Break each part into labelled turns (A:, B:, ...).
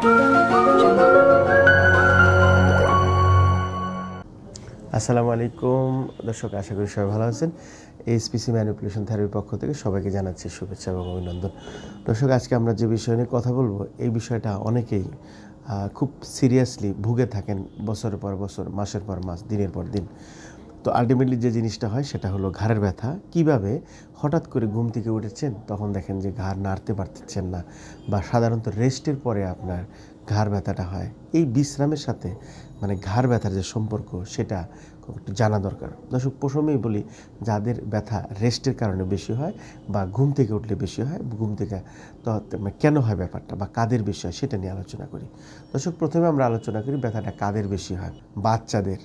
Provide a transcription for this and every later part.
A: আসসালামু আলাইকুম দর্শক, আশা করি সবাই ভালো আছেন। এইচপিসি ম্যানিপুলেশন থেরাপির পক্ষ থেকে সবাইকে জানাচ্ছি শুভেচ্ছা এবং অভিনন্দন। দর্শক, আজকে আমরা যে বিষয় নিয়ে কথা বলবো, এই বিষয়টা অনেকেই খুব সিরিয়াসলি ভুগে থাকেন, বছরের পর বছর, মাসের পর মাস, দিনের পর দিন। তো আলটিমেটলি যে জিনিসটা হয় সেটা হলো ঘাড়ের ব্যথা। কিভাবে হঠাৎ করে ঘুম থেকে উঠেছেন, তখন দেখেন যে ঘাড় নাড়তে পারতেছেন না, বা সাধারণত রেস্টের পরে আপনার ঘাড় ব্যথাটা হয়। এই বিশ্রামের সাথে মানে ঘাড় ব্যথার যে সম্পর্ক, সেটা খুব একটু জানা দরকার। দর্শক, প্রথমেই বলি, যাদের ব্যথা রেস্টের কারণে বেশি হয় বা ঘুম থেকে উঠলে বেশি হয়, ঘুম থেকে তো কেন হয় ব্যাপারটা বা কাদের বেশি হয়, সেটা নিয়ে আলোচনা করি। দর্শক, প্রথমে আমরা আলোচনা করি ব্যথাটা কাদের বেশি হয়। বাচ্চাদের,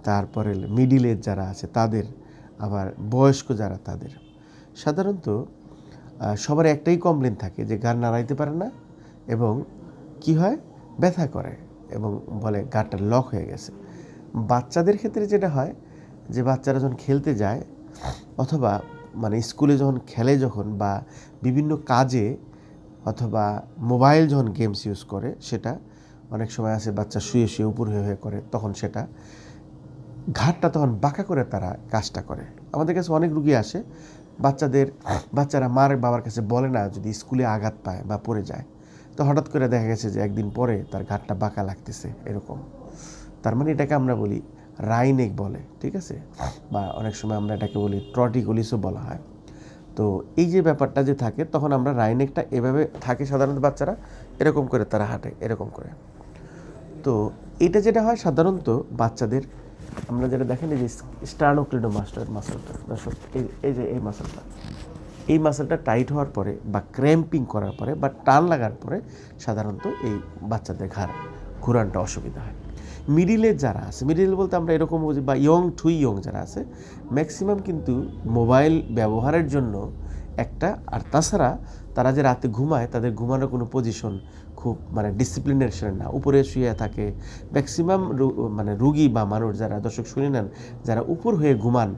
A: তারপরে মিডিল এজ যারা আছে তাদের, আবার বয়স্ক যারা তাদের। সাধারণত সবার একটাই কমপ্লেন থাকে যে ঘাড় নাড়াইতে পারে না, এবং কি হয়, ব্যথা করে এবং বলে ঘাড়টা লক হয়ে গেছে। বাচ্চাদের ক্ষেত্রে যেটা হয় যে বাচ্চারা যখন খেলতে যায়, অথবা মানে স্কুলে যখন খেলে, যখন বা বিভিন্ন কাজে, অথবা মোবাইল যখন গেমস ইউজ করে, সেটা অনেক সময় আছে বাচ্চা শুয়ে শুয়ে উপর হয়ে করে, তখন সেটা ঘাড়টা তখন বাঁকা করে তারা কাজটা করে। আমাদের কাছে অনেক রুগী আসে, বাচ্চারা মার বাবার কাছে বলে না যদি স্কুলে আঘাত পায় বা পড়ে যায়, তো হঠাৎ করে দেখা গেছে যে একদিন পরে তার ঘাড়টা বাঁকা লাগতেছে এরকম। তার মানে এটাকে আমরা বলি রাইনেক বলে, ঠিক আছে, বা অনেক সময় আমরা এটাকে বলি ট্রটিকোলিসও বলা হয়। তো এই যে ব্যাপারটা যে থাকে, তখন আমরা রাইনেকটা এভাবে থাকে, সাধারণত বাচ্চারা এরকম করে তারা হাঁটে এরকম করে। তো এটা যেটা হয় সাধারণত বাচ্চাদের, আমরা যেটা দেখেন এই যে স্টার্নোক্লিডোমাস্টার মাসলটা, দর্শক, এই যে এই মাসলটা টাইট হওয়ার পরে বা ক্র্যাম্পিং করার পরে বা টান লাগার পরে সাধারণত এই বাচ্চাদের ঘাড় ঘুরানটা অসুবিধা হয়। মিডিলে যারা আছে, মিডিল বলতে আমরা এরকম বুঝি, বা ইয়ং যারা আছে, ম্যাক্সিমাম কিন্তু মোবাইল ব্যবহারের জন্য একটা, আর তাছাড়া তারা যে রাতে ঘুমায়, তাদের ঘুমানোর কোনো পজিশন খুব মানে ডিসিপ্লিনেশন না, উপরে শুয়ে থাকে ম্যাক্সিমাম মানে রুগী বা মানুষ যারা, দর্শক শুনে নেন, যারা উপর হয়ে ঘুমান,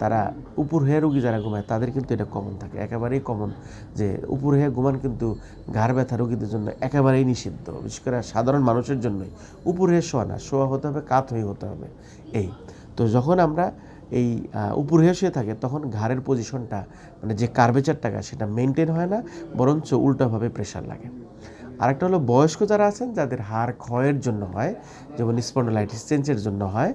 A: তারা উপর হয়ে রুগী যারা ঘুমায় তাদের কিন্তু এটা কমন থাকে, একেবারেই কমন, যে উপর হয়ে ঘুমান কিন্তু ঘাড় ব্যথা রোগীদের জন্য একেবারেই নিষিদ্ধ, বিশেষ করে সাধারণ মানুষের জন্যই। উপর হয়ে শোয়া না, শোয়া হতে হবে কাত হয়ে হতে হবে। এই তো যখন আমরা এই উপর হয়ে শুয়ে থাকে, তখন ঘাড়ের পজিশনটা মানে যে কার্ভেচারটাকে সেটা মেনটেন হয় না, বরঞ্চ উল্টোভাবে প্রেশার লাগে। আরেকটা হলো বয়স্ক যারা আছেন, যাদের হাড় ক্ষয়ের জন্য হয়, যেমন স্পন্ডোলাইটিস চেঞ্জের জন্য হয়,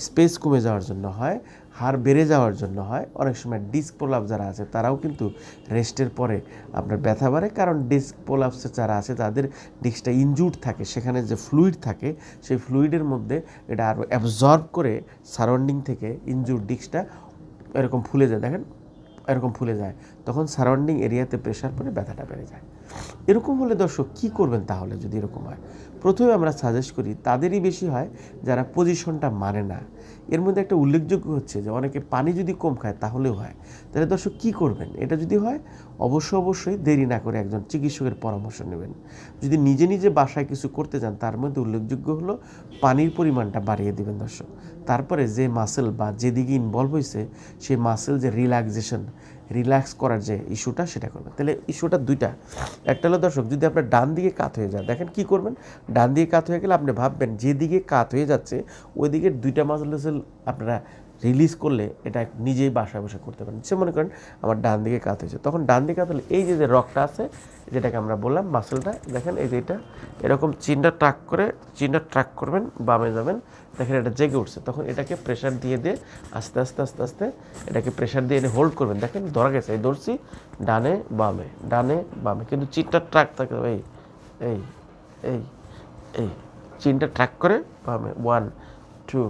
A: স্পেস কমে যাওয়ার জন্য হয়, হাড় বেড়ে যাওয়ার জন্য হয়, অনেক সময় ডিস্ক প্রোলাপস যারা আছে তারাও কিন্তু রেস্টের পরে আপনার ব্যথা বাড়ে। কারণ ডিস্ক প্রোলাপসে যারা আছে তাদের ডিস্কটা ইনজুর্ড থাকে, সেখানে যে ফ্লুইড থাকে সেই ফ্লুইডের মধ্যে এটা আরও অ্যাবজর্ব করে সারাউন্ডিং থেকে ইনজুর্ড ডিস্কটা এরকম ফুলে যায়, দেখেন এরকম ফুলে যায়, তখন সারাউন্ডিং এরিয়াতে প্রেশার পড়ে ব্যথাটা বেড়ে যায়। এরকম হলে দর্শক কী করবেন তাহলে যদি এরকম হয়? প্রথমে আমরা সাজেস্ট করি তাদেরই বেশি হয় যারা পজিশনটা মানে না। এর মধ্যে একটা উল্লেখযোগ্য হচ্ছে যে অনেকে পানি যদি কম খায় তাহলেও হয়। তাহলে দর্শক কী করবেন? এটা যদি হয় অবশ্যই দেরি না করে একজন চিকিৎসকের পরামর্শ নেবেন। যদি নিজে নিজে বাসায় কিছু করতে চান, তার মধ্যে উল্লেখযোগ্য হলো পানির পরিমাণটা বাড়িয়ে দেবেন দর্শক। তারপরে যে মাসেল বা যেদিকে ইনভলভ হয়েছে সেই মাসেল যে রিল্যাক্স করার যে ইস্যুটা, সেটা করবেন। তাহলে ইস্যুটা দুইটা। একটা হলো দর্শক, যদি আপনার ডান দিকে কাত হয়ে যায়, দেখেন কী করবেন। ডান দিকে কাত হয়ে গেলে আপনি ভাববেন যেদিকে কাত হয়ে যাচ্ছে ওই দিকের দুইটা মাসেল আপনারা রিলিজ করলে এটা নিজেই বাসায় বসে করতে পারেন। সে মনে করেন আমার ডান দিকে কাত হয়েছে, তখন ডান দিকে কাত হলে এই যে রগটা আছে, যেটাকে আমরা বললাম মাসেলটা, দেখেন এই যে এটা এরকম চিনটা ট্রাক করবেন, বামে যাবেন, দেখেন এটা জেগে উঠছে, তখন এটাকে প্রেশার দিয়ে আস্তে আস্তে এটাকে প্রেশার দিয়ে এনে হোল্ড করবেন। দেখেন ধরা গেছে, এই ধরছি, ডানে বামে, কিন্তু চিনটা ট্রাক থাকে, এই চিনটা ট্র্যাক করে বামে 1 2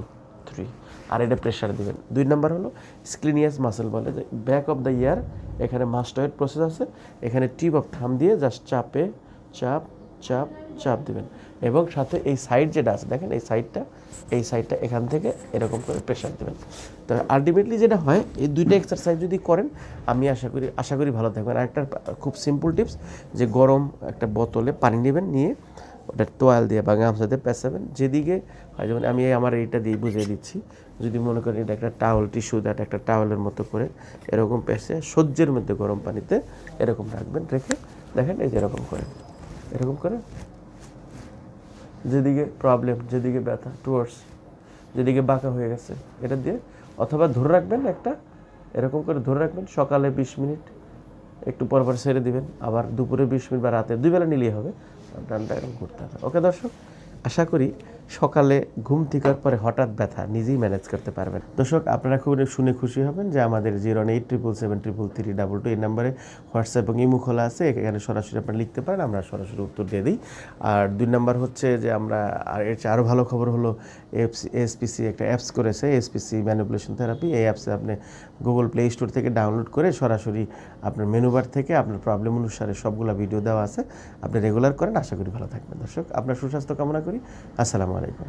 A: 3, আর এটা প্রেশার দিবেন। 2 নম্বর হলো স্ক্লিনিয়াস মাসেল বলে, যে ব্যাক অফ দ্য ইয়ার, এখানে মাস্টয়েড প্রসেস আছে, এখানে টিপ অফ থাম দিয়ে জাস্ট চাপ দিবেন, এবং সাথে এই সাইড যেটা আছে দেখেন এই সাইডটা এখান থেকে এরকম করে প্রেশার দেবেন। তো আলটিমেটলি যেটা হয়, এই দুইটা এক্সারসাইজ যদি করেন, আমি আশা করি ভালো থাকবেন। আর একটা খুব সিম্পল টিপস, যে গরম একটা বোতলে পানি নেবেন, নিয়ে ওটা তোয়াল দিয়ে বা গামছা দিয়ে পেঁচাবেন, যেদিকে হয়, যেমন আমি আমার এইটা দিয়ে বুঝিয়ে দিচ্ছি, যদি মনে করেন এটা একটা টিস্যু দ্যাট একটা টাওয়ালের মতো করে এরকম পেঁচে সহ্যের মধ্যে গরম পানিতে এরকম রাখবেন, রেখে দেখেন এই যে এরকম করে যেদিকে প্রবলেম, যেদিকে ব্যথা টুয়ার্ডস, যেদিকে বাঁকা হয়ে গেছে, এটা দিয়ে অথবা ধরে রাখবেন একটা, এরকম করে ধরে রাখবেন, সকালে 20 মিনিট, একটু পর পর ছেড়ে দিবেন, আবার দুপুরে 20 মিনিট বা রাতে 2 বেলা নিলেই হবে। ডানটা এরকম ঘুরতে হবে। ওকে দর্শক, আশা করি সকালে ঘুম থেকে পরে হঠাৎ ব্যথা নিজেই ম্যানেজ করতে পারবেন। দর্শক, আপনারা খুব শুনে খুশি হবেন যে আমাদের 087773322 এই নাম্বারে হোয়াটসঅ্যাপ এবং ইমো খোলা আছে, এখানে সরাসরি আপনারা লিখতে পারেন, আমরা সরাসরি উত্তর দিয়ে দিই। আর 2 নাম্বার হচ্ছে যে আমরা, আর এর চেয়ে আরও ভালো খবর হলো এএসপিসি একটা অ্যাপস করেছে, এএসপিসি ম্যানিপুলেশন থেরাপি। এই অ্যাপসে আপনি গুগল প্লে স্টোর থেকে ডাউনলোড করে সরাসরি আপনার মেনু বার থেকে আপনার প্রবলেম অনুসারে সবগুলো ভিডিও দেওয়া আছে, আপনি রেগুলার করেন, আশা করি ভালো থাকবেন। দর্শক, আপনার সুস্বাস্থ্য কামনা করি। আসসালামু আলাইকুম।